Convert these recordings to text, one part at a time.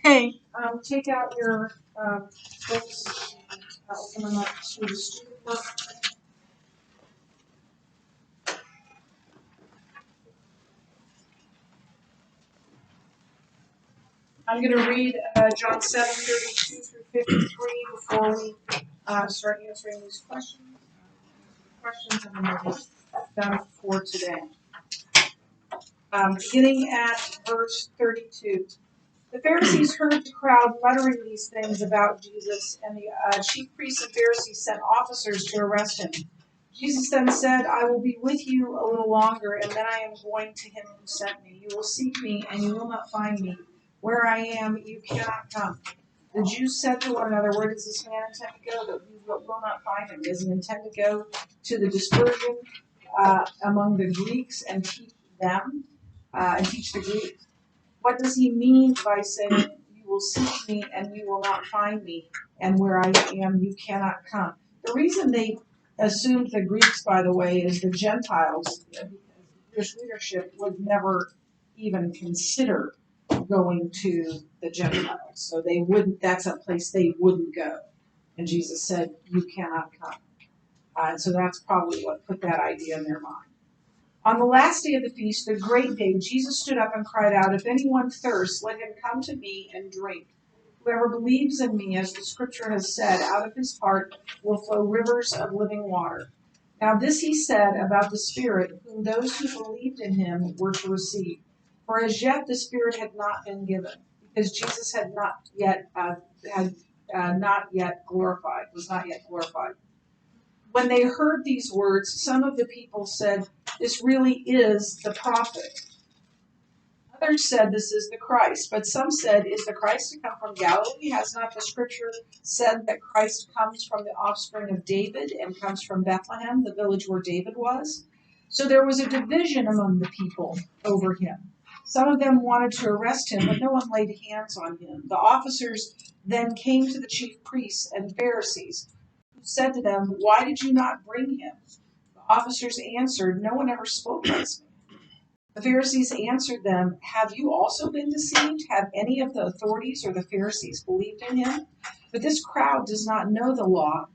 Okay, take out your books, open them up to the student work. I'm going to read John 7:32 through 53 before we start answering these questions. Questions and then we'll be done for today. Beginning at verse 32. The Pharisees heard the crowd muttering these things about Jesus, and the chief priests and Pharisees sent officers to arrest him. Jesus then said, I will be with you a little longer, and then I am going to him who sent me. You will seek me, and you will not find me. Where I am, you cannot come. The Jews said to one another, where does this man intend to go that we will not find him? Does he intend to go to the dispersion among the Greeks and teach them, and teach the Greeks? What does he mean by saying, you will seek me and you will not find me, and where I am you cannot come? The reason they assumed the Greeks, by the way, is the Gentiles, because Jewish leadership would never even consider going to the Gentiles. So they wouldn't, that's a place they wouldn't go. And Jesus said, you cannot come. And so that's probably what put that idea in their mind. On the last day of the feast, the great day, Jesus stood up and cried out, if anyone thirsts, let him come to me and drink. Whoever believes in me, as the scripture has said, out of his heart will flow rivers of living water. Now this he said about the Spirit, whom those who believed in him were to receive. For as yet the Spirit had not been given, because Jesus had not yet glorified, was not yet glorified. When they heard these words, some of the people said, this really is the prophet. Others said, this is the Christ. But some said, is the Christ to come from Galilee? Has not the scripture said that Christ comes from the offspring of David and comes from Bethlehem, the village where David was? So there was a division among the people over him. Some of them wanted to arrest him, but no one laid hands on him. The officers then came to the chief priests and Pharisees, who said to them, why did you not bring him? The officers answered, no one ever spoke against me. The Pharisees answered them, have you also been deceived? Have any of the authorities or the Pharisees believed in him? But this crowd does not know the law,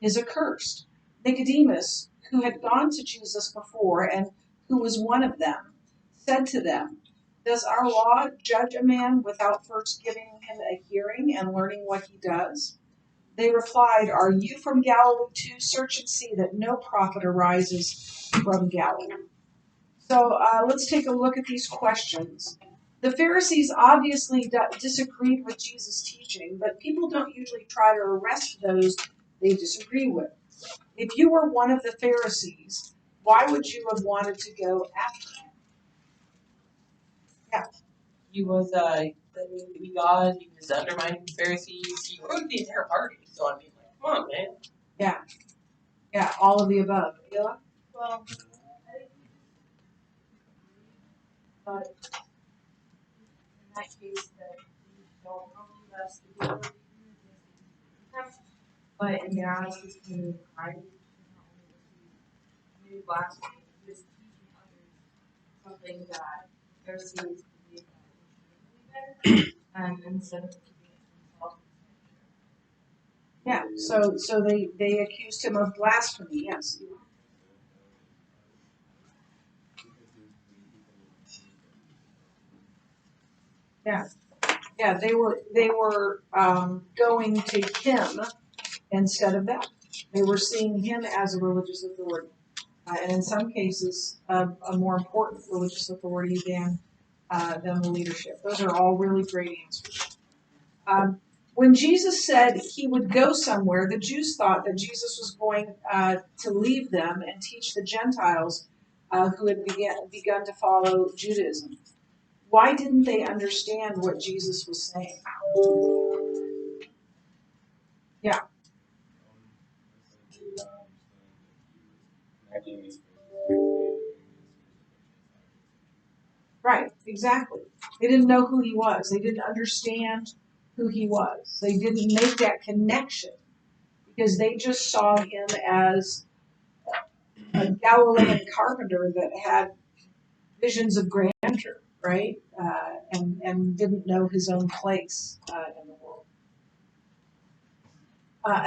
is accursed. Nicodemus, who had gone to Jesus before and who was one of them, said to them, does our law judge a man without first giving him a hearing and learning what he does? They replied, are you from Galilee too? Search and see that no prophet arises from Galilee. So let's take a look at these questions. The Pharisees obviously disagreed with Jesus' teaching, but people don't usually try to arrest those they disagree with. If you were one of the Pharisees, why would you have wanted to go after him? Yeah. He was claiming to be God. He was undermining the Pharisees. He ruined the entire party. So I mean, like, come on, man. Yeah. Yeah, all of the above. Ayla? Well, I think but in that case that you don't believe us to be able to do this. But in reality, this community crime community blasphemy, just teaching others something that Pharisees believe that we should believe in, and instead of keeping it to themselves. Yeah, so they accused him of blasphemy, yes. Yeah, they were going to him instead of them. They were seeing him as a religious authority, and in some cases, a more important religious authority than the leadership. Those are all really great answers. When Jesus said he would go somewhere, the Jews thought that Jesus was going to leave them and teach the Gentiles who had begun to follow Judaism. Why didn't they understand what Jesus was saying? Yeah. Right, exactly. They didn't know who he was. They didn't understand who he was. They didn't make that connection because they just saw him as a Galilean carpenter that had visions of grandeur. right? And didn't know his own place in the world.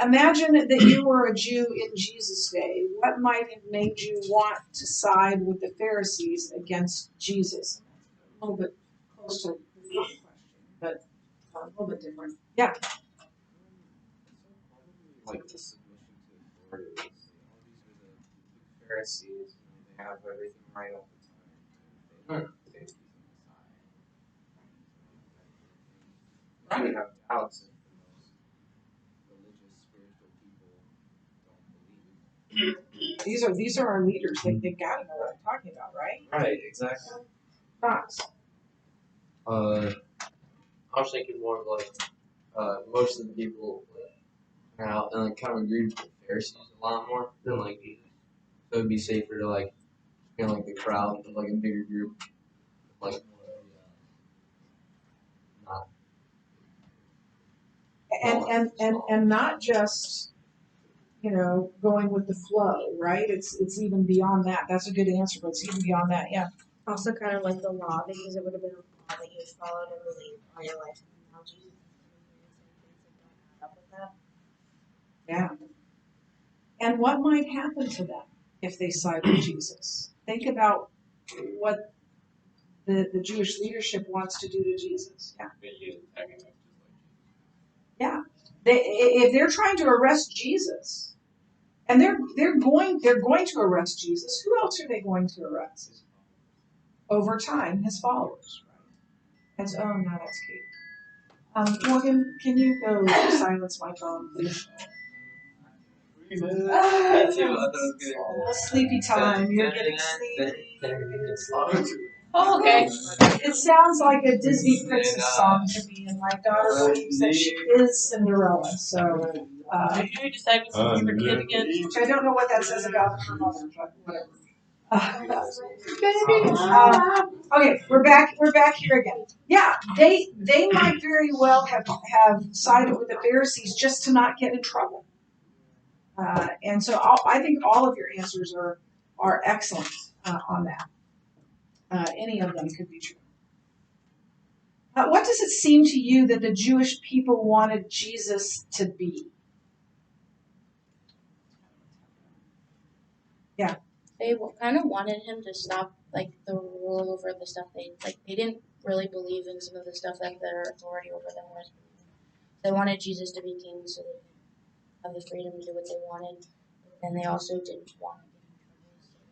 Imagine that you were a Jew in Jesus' day. What might have made you want to side with the Pharisees against Jesus? A little bit close to the first question, but a little bit different. Yeah. Like the submission to authority. All these are the Pharisees, they have everything right all the time. They don't think he's the Messiah. Right. They have doubts if the most religious, spiritual people don't believe. These are our leaders. They've got to know what I'm talking about, right? Right, exactly. Thoughts? I was thinking more of like most of the people hang out and like kind of agreed with the Pharisees a lot more than like Jesus. So it'd be safer to like be in like the crowd of like a bigger group, like more of the not. And not just, going with the flow, right? It's even beyond that. That's a good answer, but it's even beyond that. Yeah. Also kind of like the law, because it would have been a law that you had followed and believed all your life. And now Jesus is coming here and saying things that don't add up with that. Yeah. And what might happen to them if they side with Jesus? Think about what the Jewish leadership wants to do to Jesus. Yeah. Yeah. If they're trying to arrest Jesus, and they're going to arrest Jesus, who else are they going to arrest? Over time, his followers. That's Kate. Morgan, can you go silence my phone, please? Me too. I thought it was good. Sleepy time. You're getting sleepy. Oh, okay. It sounds like a Disney princess song to me, and my daughter believes that she is Cinderella. So, Did you decide what's your favorite kid again? which I don't know what that says about her mother, but whatever. Okay, we're back here again. Yeah, they might very well have sided with the Pharisees just to not get in trouble. And so I think all of your answers are excellent on that. Any of them could be true. What does it seem to you that the Jewish people wanted Jesus to be? Yeah. They kind of wanted him to stop like the rule over the stuff they didn't really believe in some of the stuff that their authority over them was. They wanted Jesus to be king so they could have the freedom to do what they wanted. And they also didn't want to get in trouble, so they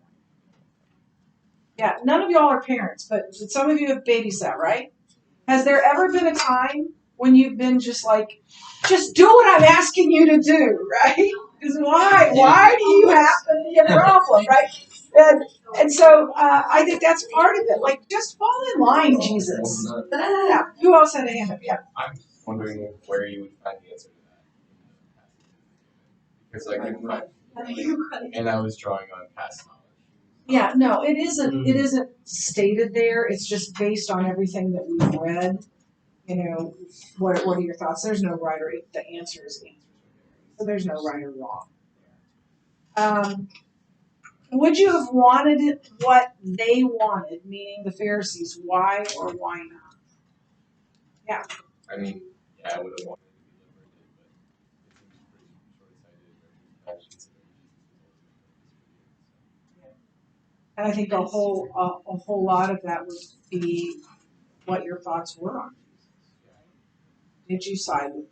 weren't going to do anything themselves. Yeah, none of y'all are parents, but some of you have babysat, right? Has there ever been a time when you've been just like, just do what I'm asking you to do, right? Because why do you have to be a problem, right? And so I think that's part of it. Like, just fall in line, Jesus. Yeah. Who else had a hand up? Yeah. I'm wondering where you would find the answer to that. Because and I was drawing on past knowledge. Yeah, no, it isn't. It isn't stated there. It's just based on everything that we've read. What are your thoughts? There's no right or the answer is answer. So there's no right or wrong. Would you have wanted what they wanted, meaning the Pharisees? Why or why not? Yeah. I mean, yeah, I would have wanted to be liberated, but it seems pretty short-sighted. And I think a whole lot of that would be what your thoughts were on Jesus. Did you side with Jesus?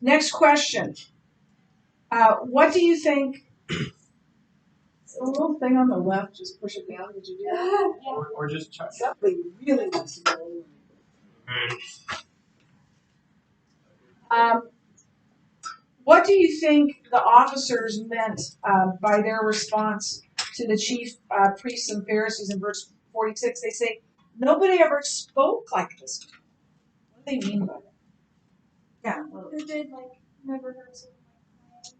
Next question. What do you think? The little thing on the left, just push it down. Did you do that? Or just check. Somebody really wants to know. What do you think the officers meant by their response to the chief priests and Pharisees in verse 46? They say, nobody ever spoke like this. What do they mean by that? Yeah. Well, Because they'd never heard something like that.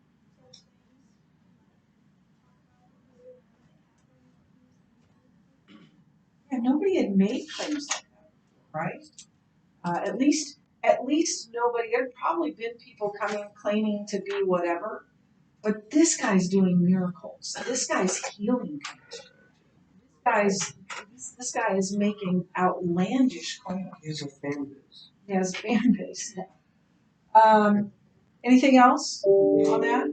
yeah, nobody had made claims like that, right? At least at least nobody, there'd probably been people coming claiming to be whatever, but this guy's doing miracles. This guy's healing people. This guy is making outlandish claims. He has a fan base. He has a fan base. Anything else on that?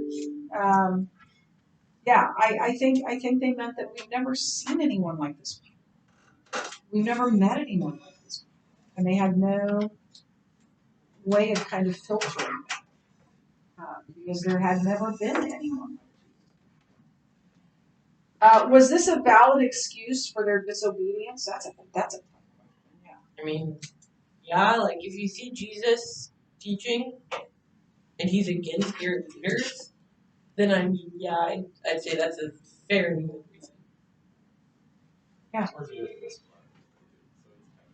Yeah, I think they meant that we've never seen anyone like this before. We've never met anyone like this before. And they had no way of kind of filtering that because there had never been anyone. Was this a valid excuse for their disobedience? That's a tough question. Yeah. I mean, yeah, like if you see Jesus teaching and he's against your leaders, then I mean, yeah, I'd say that's a fairly good reason. Yeah. Or do it this way. So it's kind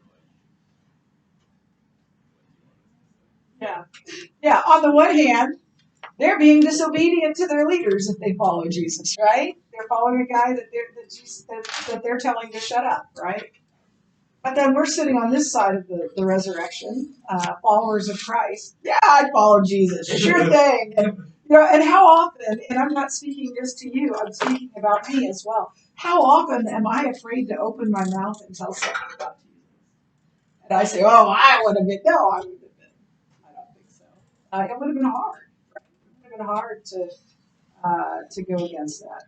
of like, Yeah. On the one hand, they're being disobedient to their leaders if they follow Jesus, right? They're following a guy that they're telling to shut up, right? But then we're sitting on this side of the resurrection, followers of Christ. Yeah, I follow Jesus. Sure thing. And how often, and I'm not speaking just to you, I'm speaking about me as well. How often am I afraid to open my mouth and tell something about Jesus? And I say, oh, I would have been, no, I wouldn't have been. I don't think so. It would have been hard. It would have been hard to go against that.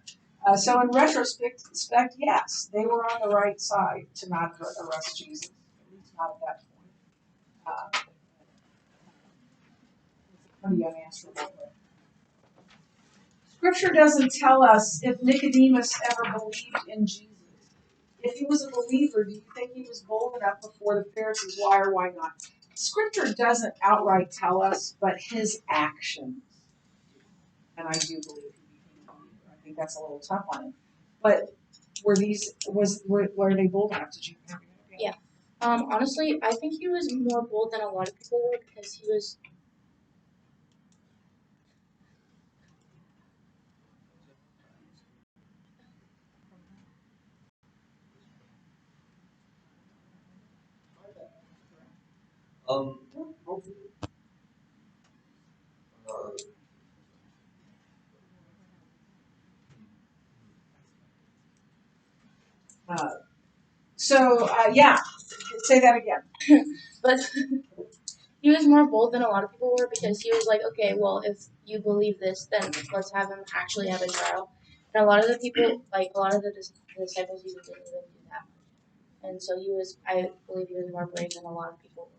So in retrospect, yes, they were on the right side to not arrest Jesus, at least not at that point. It's pretty unanswerable. Scripture doesn't tell us if Nicodemus ever believed in Jesus. If he was a believer, do you think he was bold enough before the Pharisees? Why or why not? Scripture doesn't outright tell us, but his actions. And I do believe he became a believer. I think that's a little tough on him. But were they bold enough? Did you? Yeah. Honestly, I think he was more bold than a lot of people were because he was. Yeah. Say that again. But he was more bold than a lot of people were because he was like, okay, well, if you believe this, then let's have him actually have a trial. And a lot of the people, like a lot of the disciples, even didn't even do that. And so I believe he was more brave than a lot of people.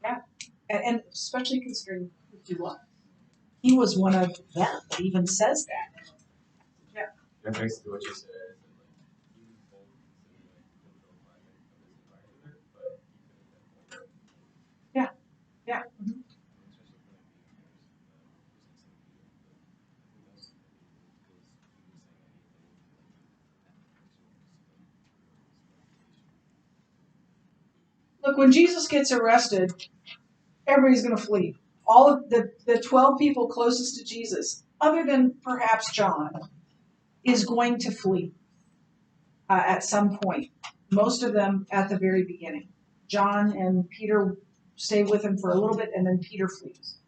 Yeah, and especially considering who he was. He was one of them. It even says that. Yeah. That basically what you said is that like he was bold considering like the control climate of his environment, but he could have been bolder. Yeah. Yeah. Mm-hmm. Especially for like being Pharisee, who was saying anything because he was saying anything. Look, when Jesus gets arrested, everybody's going to flee. All of the 12 people closest to Jesus, other than perhaps John, is going to flee at some point. Most of them at the very beginning. John and Peter stay with him for a little bit, and then Peter flees.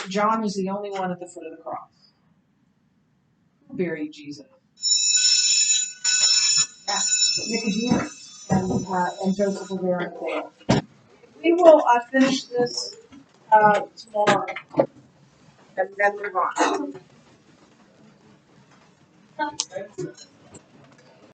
John was the only one at the foot of the cross. Who buried Jesus? Yeah, Nicodemus and Joseph were there and there. We will finish this tomorrow. And then move on.